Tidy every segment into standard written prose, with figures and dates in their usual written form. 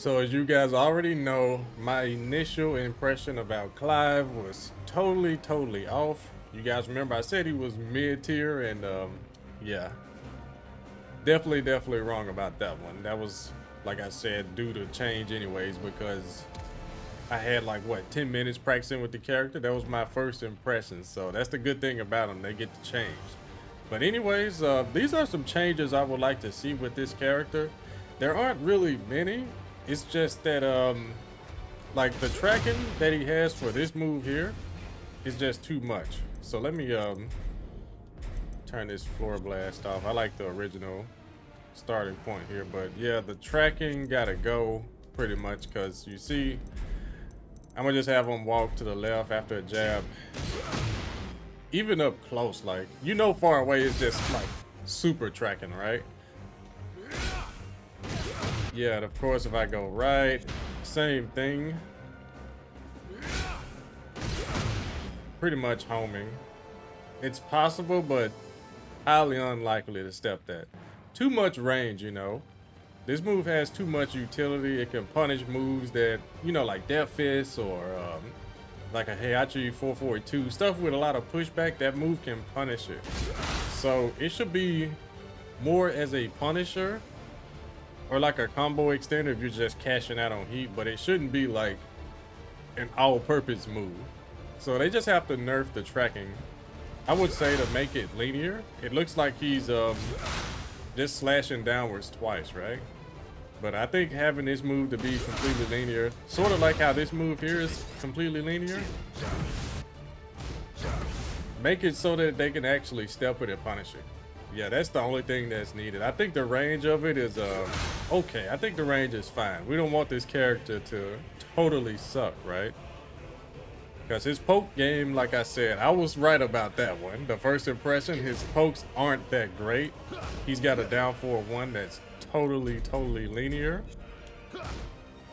So as you guys already know, my initial impression about Clive was totally off. You guys remember I said he was mid-tier, and yeah, definitely wrong about that one. That was, like I said, due to change anyways, because I had like what 10 minutes practicing with the character. That was my first impression, so that's the good thing about them, they get to change. But anyways, these are some changes I would like to see with this character. There aren't really many. It's just that like the tracking that he has for this move here is just too much. So let me turn this floor blast off. I like the original starting point here, but yeah, the tracking gotta go pretty much, because you see I'm gonna just have him walk to the left after a jab. Even up close, like, you know, far away is just like super tracking, right? Yeah, and of course if I go right, same thing. Pretty much homing. It's possible, but highly unlikely to step that. Too much range, you know. This move has too much utility. It can punish moves that, you know, like Death Fist or like a Heihachi 442. Stuff with a lot of pushback, that move can punish it. So it should be more as a punisher or like a combo extender if you're just cashing out on heat, but it shouldn't be like an all-purpose move. So they just have to nerf the tracking, I would say, to make it linear. It looks like he's just slashing downwards twice, right? But I think having this move to be completely linear, sort of like how this move here is completely linear, make it so that they can actually step it and punish it. Yeah, that's the only thing that's needed. I think the range of it is okay. I think the range is fine. We don't want this character to totally suck, right? Because his poke game, like I said, I was right about that one. The first impression, his pokes aren't that great. He's got a down 4-1 that's totally linear.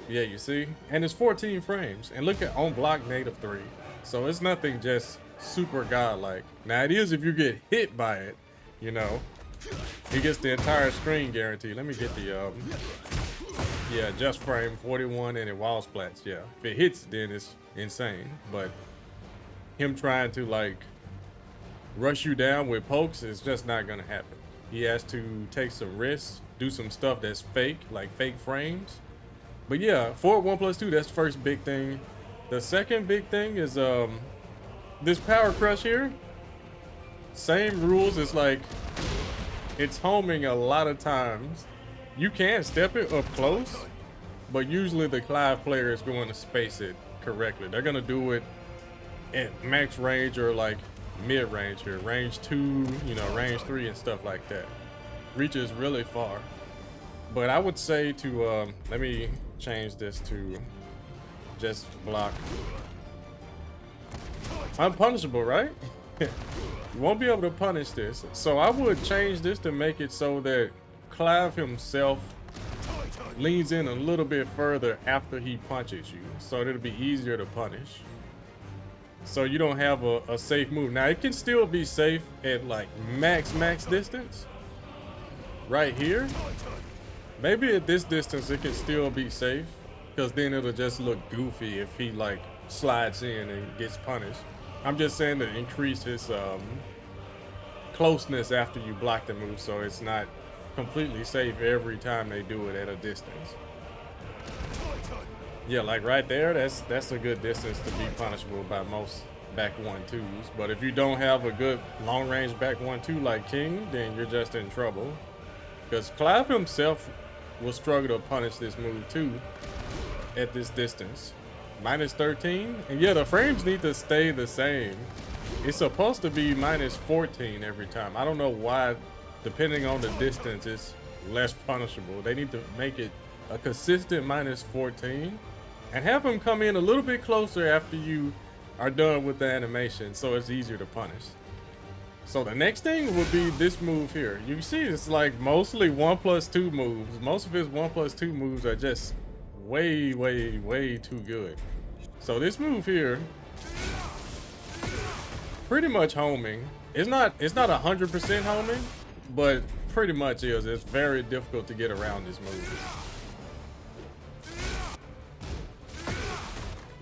Yeah, you see? And it's 14 frames. And look at on block native 3. So it's nothing just super godlike. Now it is if you get hit by it, you know. He gets the entire screen guarantee. Let me get the yeah, just frame 41 and it wall splats. Yeah, if it hits, then it's insane. But him trying to like rush you down with pokes is just not gonna happen. He has to take some risks, do some stuff that's fake, like fake frames. But yeah, for 1+2, that's the first big thing. The second big thing is this power crush here. Same rules. It's like it's homing a lot of times. You can step it up close, but usually the Clive player is going to space it correctly. They're going to do it at max range or like mid range here, range 2, you know, range 3 and stuff like that. Reaches really far. But I would say to let me change this to just block. Unpunishable, right? You won't be able to punish this. So I would change this to make it so that Clive himself leans in a little bit further after he punches you, so it'll be easier to punish. So you don't have a safe move. Now it can still be safe at like max distance. Right here. Maybe at this distance it can still be safe, because then it'll just look goofy if he like slides in and gets punished. I'm just saying to increase his closeness after you block the move, so it's not completely safe every time they do it at a distance. Yeah, like right there, that's a good distance to be punishable by most back 1-2s. But if you don't have a good long range back 1-2 like King, then you're just in trouble. Because Clive himself will struggle to punish this move too at this distance. -13, and yeah, the frames need to stay the same. It's supposed to be -14 every time. I don't know why, depending on the distance, it's less punishable. They need to make it a consistent -14 and have them come in a little bit closer after you are done with the animation, so it's easier to punish. So the next thing would be this move here. You see, it's like mostly 1+2 moves. Most of his 1+2 moves are just way too good. So this move here, pretty much homing. It's not 100% homing, but pretty much is. It's very difficult to get around this move.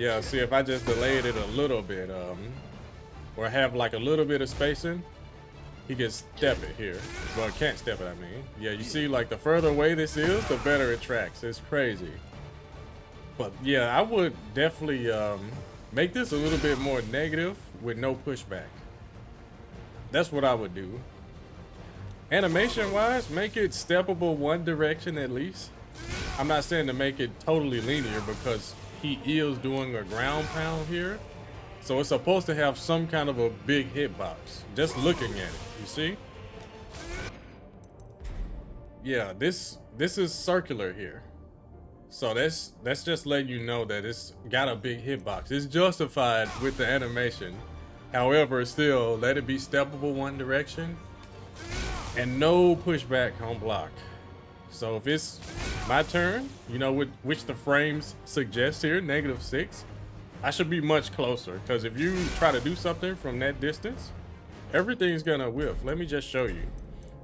Yeah, see if I just delayed it a little bit, or have like a little bit of spacing, he can step it here. Well, can't step it, I mean. Yeah, you see like the further away this is, the better it tracks. It's crazy. But yeah, I would definitely make this a little bit more negative with no pushback. That's what I would do. Animation wise, make it steppable one direction at least. I'm not saying to make it totally linear because he is doing a ground pound here. So it's supposed to have some kind of a big hitbox. Just looking at it, you see? Yeah, this is circular here. So that's just letting you know that it's got a big hitbox. It's justified with the animation. However, still let it be steppable one direction and no pushback on block. So if it's my turn, you know, which the frames suggest here, -6, I should be much closer, because if you try to do something from that distance, everything's gonna whiff. Let me just show you.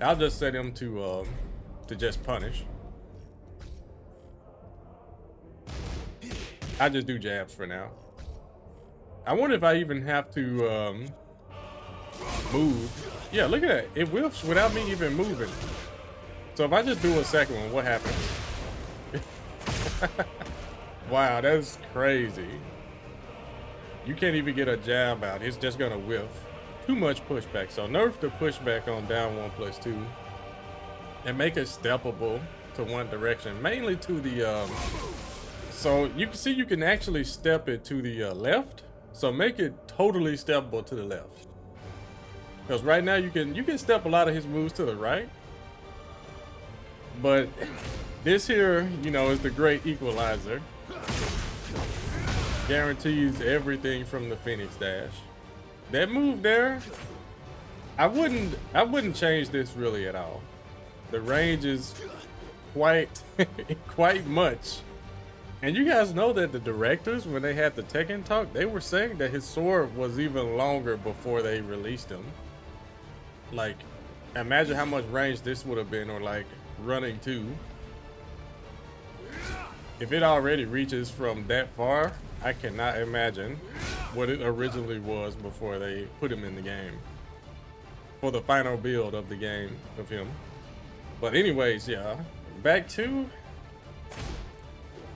I'll just set him to just punish. I just do jabs for now. I wonder if I even have to move. Yeah, look at that. It whiffs without me even moving. So if I just do a second one, what happens? Wow, that's crazy. You can't even get a jab out. It's just gonna whiff. Too much pushback. So nerf the pushback on down 1+2 and make it steppable to one direction, mainly to the so you can see you can actually step it to the left. So make it totally steppable to the left. Because right now you can step a lot of his moves to the right. But this here, you know, is the great equalizer. Guarantees everything from the Phoenix Dash. That move there, I wouldn't change this really at all. The range is quite much. And you guys know that the directors, when they had the Tekken talk, they were saying that his sword was even longer before they released him. Like, imagine how much range this would have been, or like running 2. If it already reaches from that far, I cannot imagine what it originally was before they put him in the game. For the final build of the game of him. But anyways, yeah. Back to,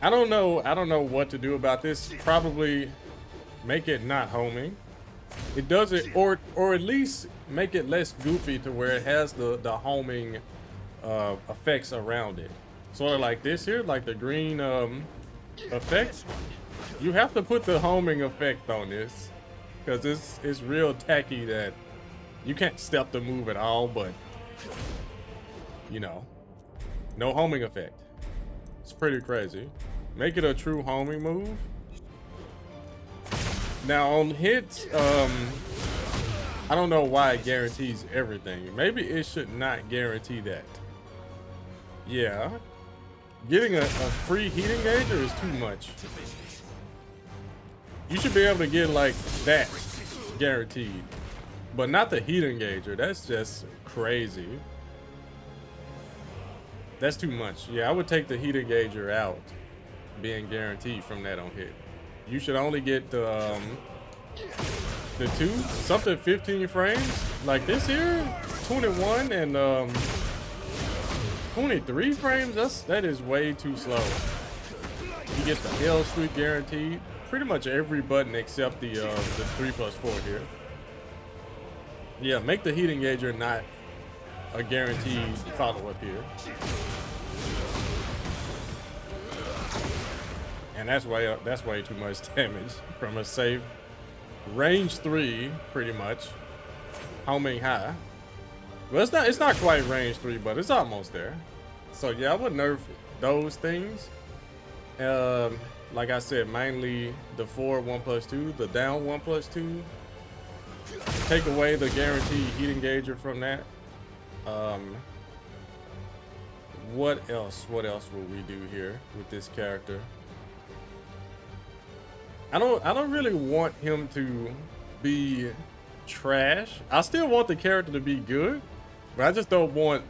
I don't know what to do about this. Probably make it not homing. It does it, or at least make it less goofy to where it has the homing effects around it. Sort of like this here, like the green effects. You have to put the homing effect on this, because it's real tacky that you can't step the move at all, but you know, no homing effect. It's pretty crazy. Make it a true homing move. Now on hits, I don't know why it guarantees everything. Maybe it should not guarantee that. Yeah, getting a free heat engager is too much. You should be able to get like that guaranteed, but not the heat engager. That's just crazy. That's too much. Yeah, I would take the heat engager out, being guaranteed from that on hit. You should only get the 15 frames like this here, 21 and 23 frames. That is way too slow. You get the hell streak guaranteed. Pretty much every button except the 3+4 here. Yeah, make the heat engager not a guaranteed follow-up here. And that's way too much damage from a safe range 3, pretty much. Homing high. Well, it's not quite range 3, but it's almost there. So yeah, I would nerf those things. Like I said, mainly the 4 1+2, the down 1+2. Take away the guaranteed heat engager from that. What else will we do here with this character? I don't really want him to be trash. I still want the character to be good, but I just don't want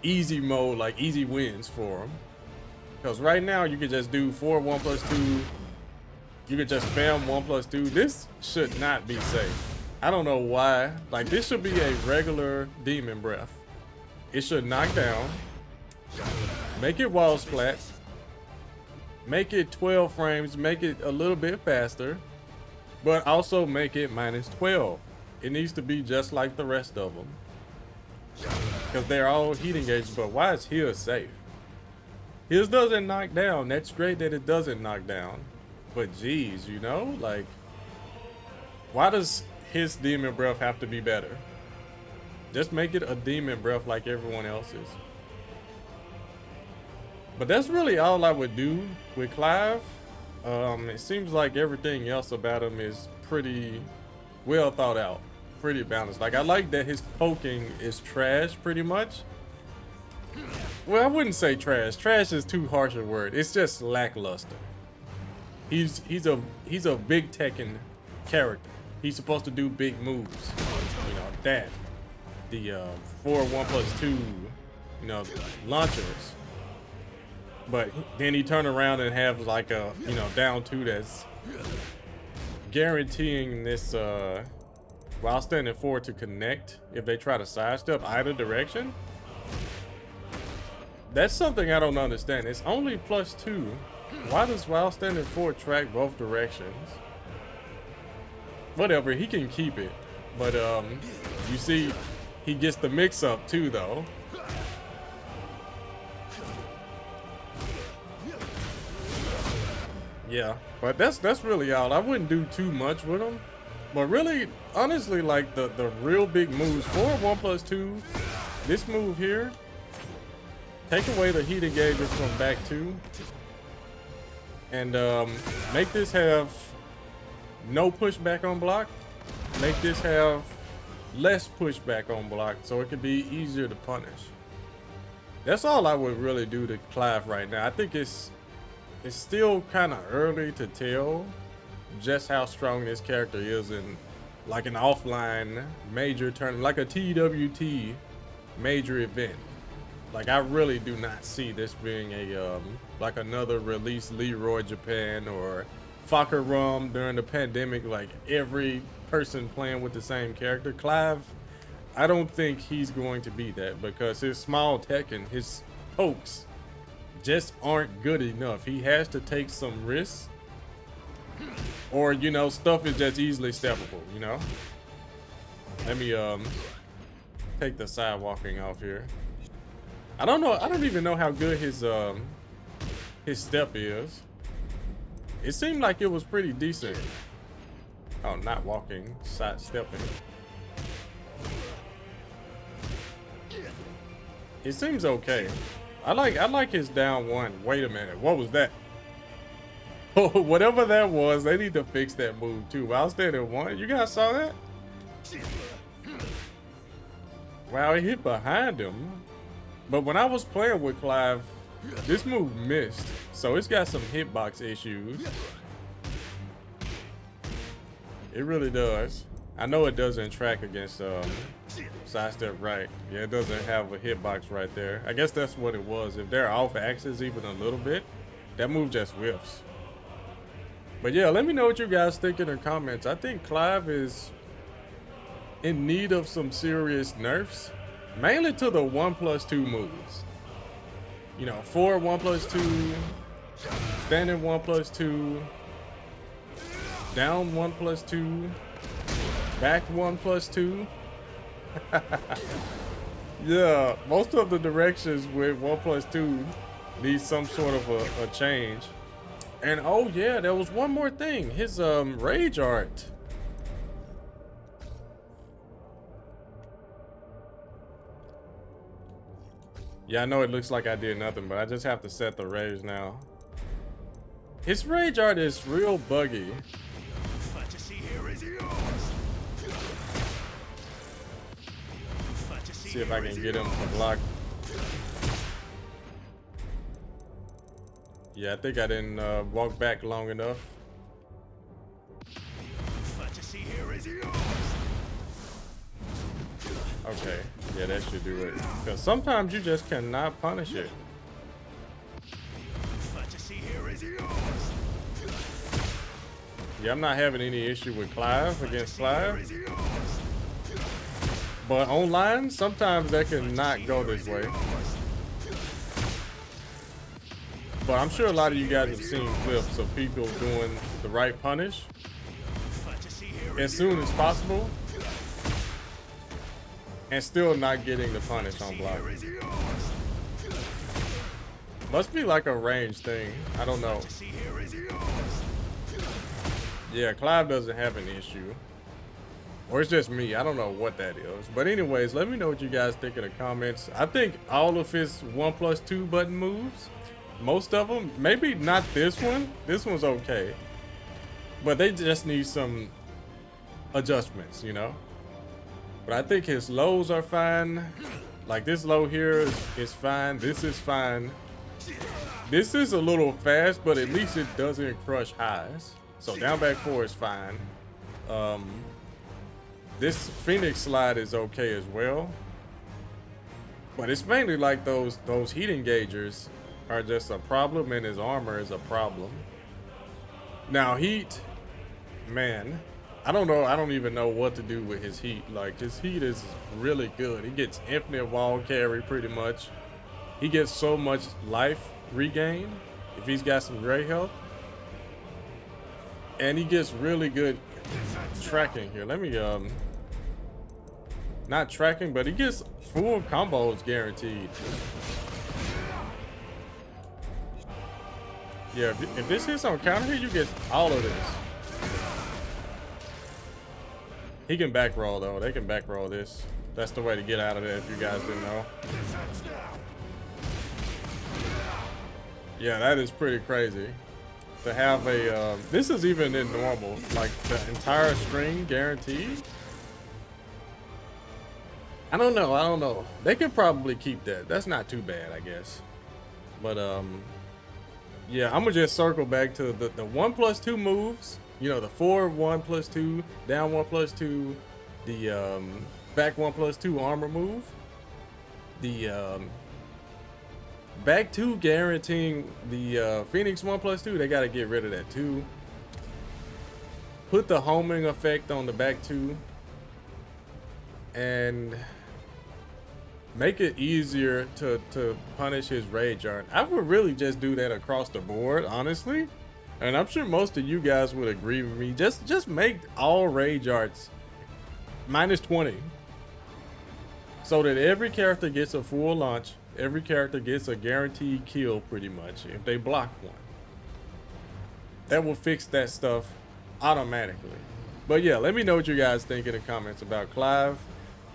easy mode, like easy wins for him. Because right now you can just do 4 1+2 You could just spam 1+2. This should not be safe. I don't know why. Like, this should be a regular demon breath. It should knock down, make it wall splat, make it 12 frames, make it a little bit faster, but also make it -12. It needs to be just like the rest of them, because they're all heat engaged. But why is his safe? His doesn't knock down. That's great that it doesn't knock down, but geez, you know, like, why does his demon breath have to be better? Just make it a demon breath like everyone else's. But that's really all I would do with Clive. It seems like everything else about him is pretty well thought out, pretty balanced. Like, I like that his poking is trash pretty much. Well, I wouldn't say trash. Trash is too harsh a word. It's just lackluster. He's a big Tekken character. He's supposed to do big moves. You know, that. The 4-1+2, you know, launchers. But then he turn around and have like a, you know, down 2 that's guaranteeing this while standing forward to connect if they try to sidestep either direction. That's something I don't understand. It's only +2. Why does while standing forward track both directions? Whatever, he can keep it. But you see, he gets the mix up too though. Yeah, but that's really all. I wouldn't do too much with him. But really, honestly, like the real big moves for 1+2, this move here, take away the heat engager from back 2, and make this have no pushback on block. Make this have less pushback on block, so it can be easier to punish. That's all I would really do to Clive right now. I think it's still kind of early to tell just how strong this character is in like an offline major tournament, like a TWT major event. Like, I really do not see this being a like another release Leroy Japan or Rum during the pandemic, like every person playing with the same character. Clive, I don't think he's going to be that, because his small Tekken, his pokes just aren't good enough. He has to take some risks, or, you know, stuff is just easily steppable, you know. Let me take the sidewalking off here. I don't know, I don't even know how good his step is. It seemed like it was pretty decent. Oh, not walking, side stepping. It seems okay. I like his down 1. Wait a minute, what was that? Oh, whatever that was, they need to fix that move too. I was standing 1. You guys saw that? Wow, he hit behind him. But when I was playing with Clive, this move missed, so it's got some hitbox issues. It really does. I know it doesn't track against sidestep right. Yeah, it doesn't have a hitbox right there. I guess that's what it was. If they're off axis even a little bit, that move just whiffs. But yeah, let me know what you guys think in the comments. I think Clive is in need of some serious nerfs, mainly to the 1+2 moves. You know, 4 1+2, standing 1+2, down 1+2, back 1+2. Yeah, most of the directions with 1+2 need some sort of a change. And oh yeah, there was one more thing. His rage art. Yeah, I know it looks like I did nothing, but I just have to set the rage now. His rage art is real buggy. See if I can get him to block. Yeah, I think I didn't walk back long enough. Okay, yeah, that should do it. Because sometimes you just cannot punish it. Yeah, I'm not having any issue with Clive against Clive. But online, sometimes that can not go this way. But I'm sure a lot of you guys have seen clips of people doing the right punish as soon as possible and still not getting the punish on block. Must be like a range thing. I don't know. Yeah, Clive doesn't have an issue. Or it's just me. I don't know what that is. But anyways, let me know what you guys think in the comments. I think all of his 1+2 button moves, most of them, maybe not this one. This one's okay. But they just need some adjustments, you know? But I think his lows are fine. Like this low here is fine. This is fine. This is a little fast, but at least it doesn't crush highs. So down back 4 is fine. This Phoenix slide is okay as well. But it's mainly like those heat engagers are just a problem, and his armor is a problem. Now heat, man, I don't know. I don't even know what to do with his heat. Like his heat is really good. He gets infinite wall carry pretty much. He gets so much life regain if he's got some gray health. And he gets really good tracking here. Let me not tracking, but he gets full combos guaranteed. Yeah, if this hits on counter here, you get all of this. He can back roll though. They can back roll this. That's the way to get out of that if you guys didn't know. Yeah, that is pretty crazy. To have a, this is even in normal, like the entire string guaranteed. I don't know. They could probably keep that. That's not too bad, I guess. But, yeah, I'm gonna just circle back to the 1+2 moves. You know, the 4 1+2, down 1+2, the back 1+2 armor move, the back 2 guaranteeing the Phoenix 1+2. They gotta get rid of that too. Put the homing effect on the back 2 and make it easier to punish his rage art. I would really just do that across the board, honestly. And I'm sure most of you guys would agree with me. Just make all rage arts -20. So that every character gets a full launch. Every character gets a guaranteed kill pretty much if they block one. That will fix that stuff automatically. But yeah, let me know what you guys think in the comments about Clive.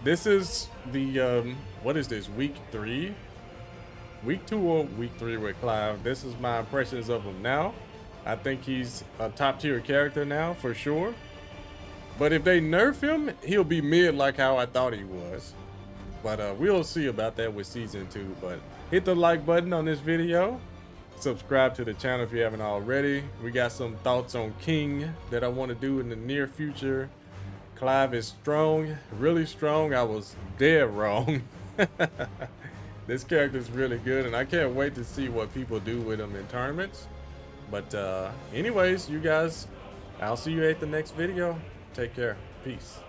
This is the, what is this, week 3? Week 2 or week 3 with Clive. This is my impressions of him now. I think he's a top tier character now for sure. But if they nerf him, he'll be mid like how I thought he was. But we'll see about that with season 2. But hit the like button on this video. Subscribe to the channel if you haven't already. We got some thoughts on King that I want to do in the near future. Clive is strong, really strong. I was dead wrong. This character is really good, and I can't wait to see what people do with him in tournaments. But anyways, you guys, I'll see you at the next video. Take care. Peace.